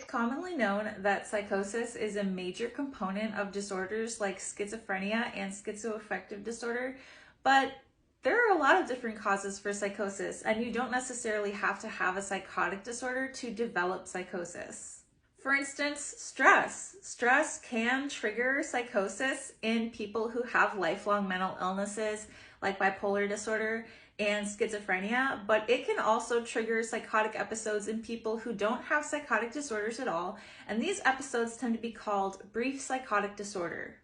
Commonly known that psychosis is a major component of disorders like schizophrenia and schizoaffective disorder, but there are a lot of different causes for psychosis, and you don't necessarily have to have a psychotic disorder to develop psychosis. For instance, stress. Stress can trigger psychosis in people who have lifelong mental illnesses like bipolar disorder and schizophrenia, but it can also trigger psychotic episodes in people who don't have psychotic disorders at all, and these episodes tend to be called brief psychotic disorder.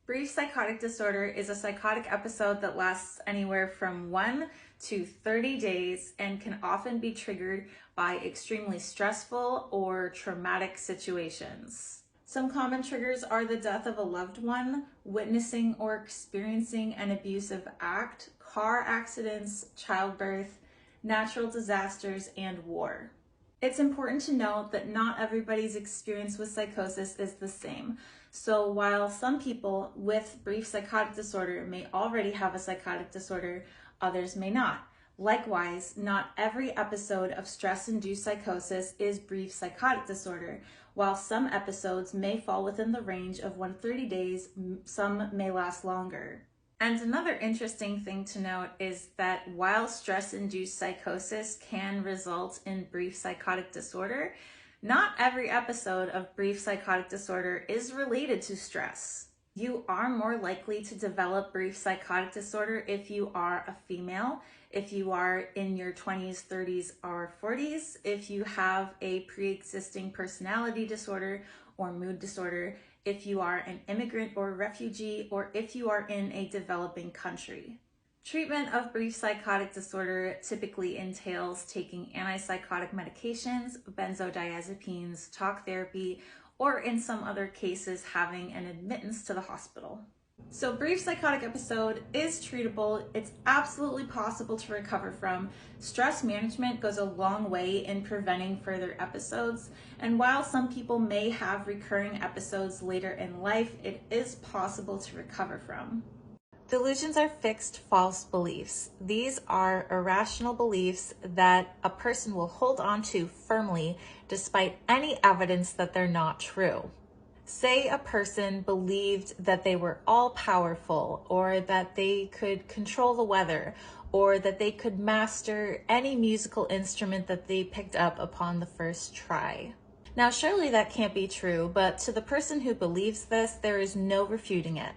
Brief psychotic disorder is a psychotic episode that lasts anywhere from 1 to 30 days and can often be triggered by extremely stressful or traumatic situations. Some common triggers are the death of a loved one, witnessing or experiencing an abusive act, car accidents, childbirth, natural disasters, and war. It's important to note that not everybody's experience with psychosis is the same. So while some people with brief psychotic disorder may already have a psychotic disorder, others may not. Likewise, not every episode of stress-induced psychosis is brief psychotic disorder. While some episodes may fall within the range of 130 days, some may last longer. And another interesting thing to note is that while stress-induced psychosis can result in brief psychotic disorder, not every episode of brief psychotic disorder is related to stress. You are more likely to develop brief psychotic disorder if you are a female, if you are in your 20s, 30s, or 40s, if you have a pre-existing personality disorder or mood disorder, if you are an immigrant or refugee, or if you are in a developing country. Treatment of brief psychotic disorder typically entails taking antipsychotic medications, benzodiazepines, talk therapy, or in some other cases having an admittance to the hospital. So brief psychotic episode is treatable. It's absolutely possible to recover from. Stress management goes a long way in preventing further episodes. And while some people may have recurring episodes later in life, it is possible to recover from. Delusions are fixed false beliefs. These are irrational beliefs that a person will hold on to firmly despite any evidence that they're not true. Say a person believed that they were all-powerful, or that they could control the weather, or that they could master any musical instrument that they picked up upon the first try. Now, surely that can't be true, but to the person who believes this, there is no refuting it.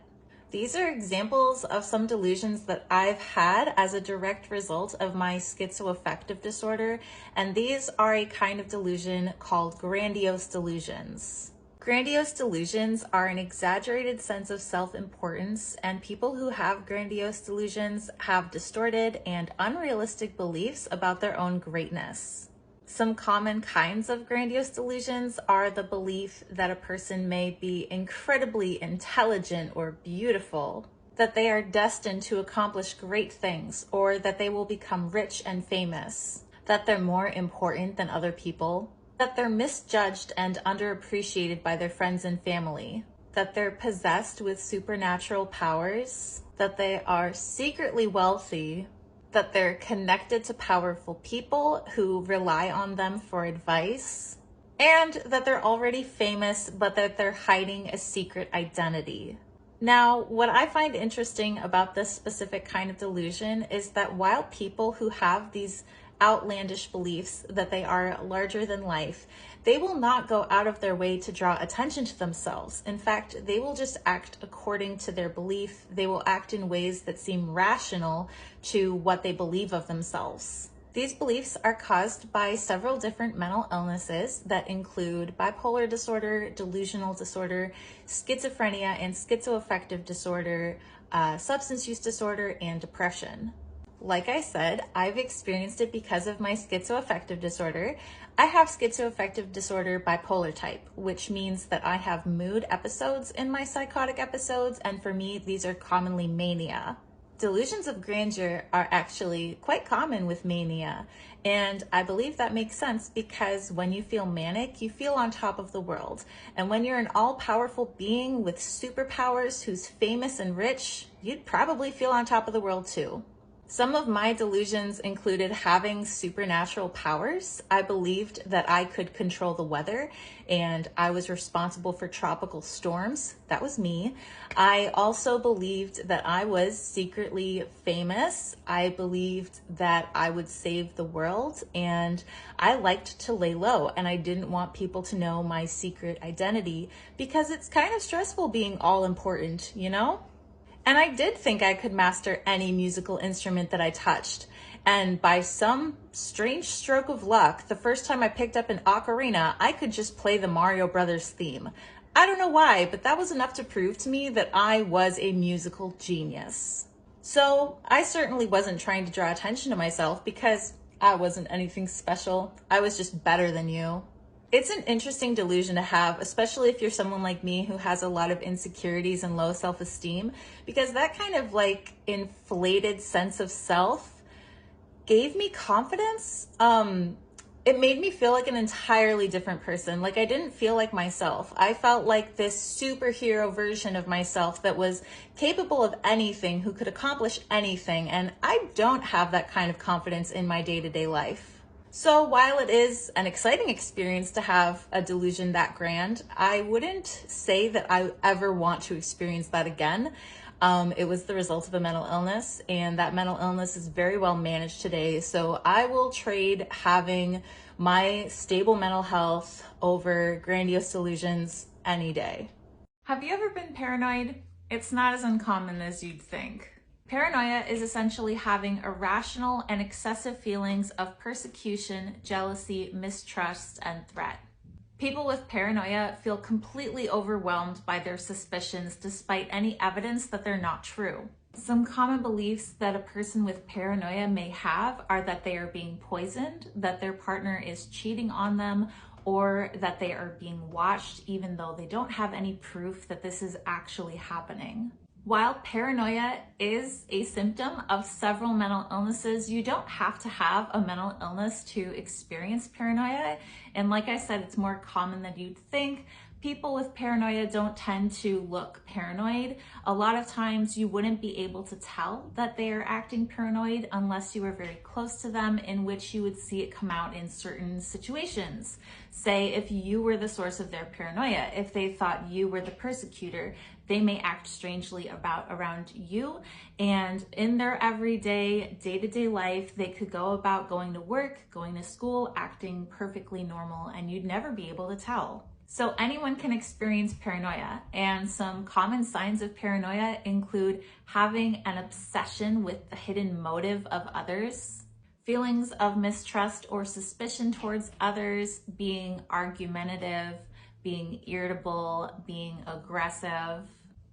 These are examples of some delusions that I've had as a direct result of my schizoaffective disorder, and these are a kind of delusion called grandiose delusions. Grandiose delusions are an exaggerated sense of self-importance, and people who have grandiose delusions have distorted and unrealistic beliefs about their own greatness. Some common kinds of grandiose delusions are the belief that a person may be incredibly intelligent or beautiful, that they are destined to accomplish great things, or that they will become rich and famous, that they're more important than other people, that they're misjudged and underappreciated by their friends and family, that they're possessed with supernatural powers, that they are secretly wealthy, that they're connected to powerful people who rely on them for advice, and that they're already famous but that they're hiding a secret identity. Now, what I find interesting about this specific kind of delusion is that while people who have these outlandish beliefs that they are larger than life, they will not go out of their way to draw attention to themselves. In fact, they will just act according to their belief. They will act in ways that seem rational to what they believe of themselves. These beliefs are caused by several different mental illnesses that include bipolar disorder, delusional disorder, schizophrenia and schizoaffective disorder, substance use disorder, and depression. Like I said, I've experienced it because of my schizoaffective disorder. I have schizoaffective disorder bipolar type, which means that I have mood episodes in my psychotic episodes, and for me, these are commonly mania. Delusions of grandeur are actually quite common with mania, and I believe that makes sense because when you feel manic, you feel on top of the world. And when you're an all-powerful being with superpowers who's famous and rich, you'd probably feel on top of the world too. Some of my delusions included having supernatural powers. I believed that I could control the weather and I was responsible for tropical storms. That was me. I also believed that I was secretly famous. I believed that I would save the world, and I liked to lay low, and I didn't want people to know my secret identity because it's kind of stressful being all important, you know? And I did think I could master any musical instrument that I touched. And by some strange stroke of luck, the first time I picked up an ocarina, I could just play the Mario Brothers theme. I don't know why, but that was enough to prove to me that I was a musical genius. So I certainly wasn't trying to draw attention to myself because I wasn't anything special. I was just better than you. It's an interesting delusion to have, especially if you're someone like me who has a lot of insecurities and low self-esteem, because that kind of like inflated sense of self gave me confidence. It made me feel like an entirely different person. Like I didn't feel like myself. I felt like this superhero version of myself that was capable of anything, who could accomplish anything. And I don't have that kind of confidence in my day-to-day life. So while it is an exciting experience to have a delusion that grand, I wouldn't say that I ever want to experience that again. It was the result of a mental illness, and that mental illness is very well managed today. So I will trade having my stable mental health over grandiose delusions any day. Have you ever been paranoid? It's not as uncommon as you'd think. Paranoia is essentially having irrational and excessive feelings of persecution, jealousy, mistrust, and threat. People with paranoia feel completely overwhelmed by their suspicions despite any evidence that they're not true. Some common beliefs that a person with paranoia may have are that they are being poisoned, that their partner is cheating on them, or that they are being watched even though they don't have any proof that this is actually happening. While paranoia is a symptom of several mental illnesses, you don't have to have a mental illness to experience paranoia. And like I said, it's more common than you'd think. People with paranoia don't tend to look paranoid. A lot of times you wouldn't be able to tell that they are acting paranoid unless you were very close to them, in which you would see it come out in certain situations. Say if you were the source of their paranoia, if they thought you were the persecutor, they may act strangely around you, and in their everyday, day-to-day life, they could go about going to work, going to school, acting perfectly normal, and you'd never be able to tell. So anyone can experience paranoia, and some common signs of paranoia include having an obsession with the hidden motive of others, feelings of mistrust or suspicion towards others, being argumentative, being irritable, being aggressive,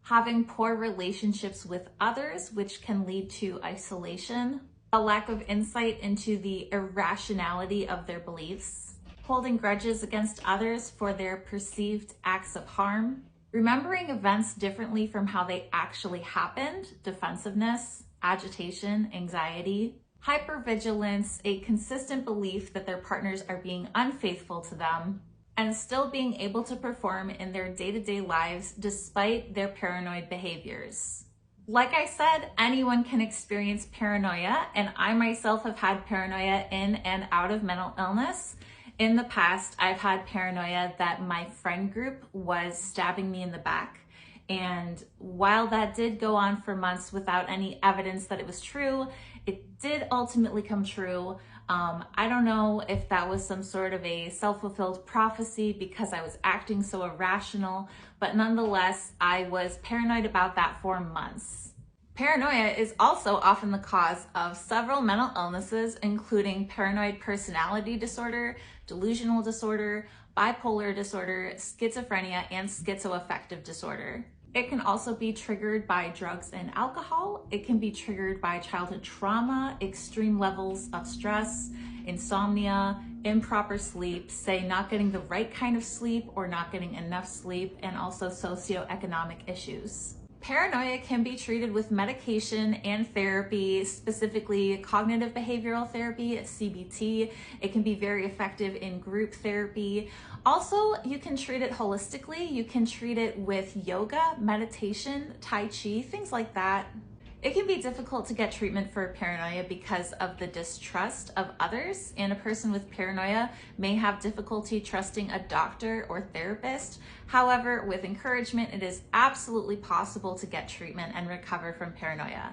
having poor relationships with others, which can lead to isolation, a lack of insight into the irrationality of their beliefs, holding grudges against others for their perceived acts of harm, remembering events differently from how they actually happened, defensiveness, agitation, anxiety, hypervigilance, a consistent belief that their partners are being unfaithful to them, and still being able to perform in their day-to-day lives despite their paranoid behaviors. Like I said, anyone can experience paranoia, and I myself have had paranoia in and out of mental illness. In the past, I've had paranoia that my friend group was stabbing me in the back. And while that did go on for months without any evidence that it was true, it did ultimately come true. I don't know if that was some sort of a self-fulfilled prophecy because I was acting so irrational, but nonetheless, I was paranoid about that for months. Paranoia is also often the cause of several mental illnesses, including paranoid personality disorder, delusional disorder, bipolar disorder, schizophrenia, and schizoaffective disorder. It can also be triggered by drugs and alcohol. It can be triggered by childhood trauma, extreme levels of stress, insomnia, improper sleep, say not getting the right kind of sleep or not getting enough sleep, and also socioeconomic issues. Paranoia can be treated with medication and therapy, specifically cognitive behavioral therapy, CBT. It can be very effective in group therapy. Also, you can treat it holistically. You can treat it with yoga, meditation, Tai Chi, things like that. It can be difficult to get treatment for paranoia because of the distrust of others, and a person with paranoia may have difficulty trusting a doctor or therapist. However, with encouragement, it is absolutely possible to get treatment and recover from paranoia.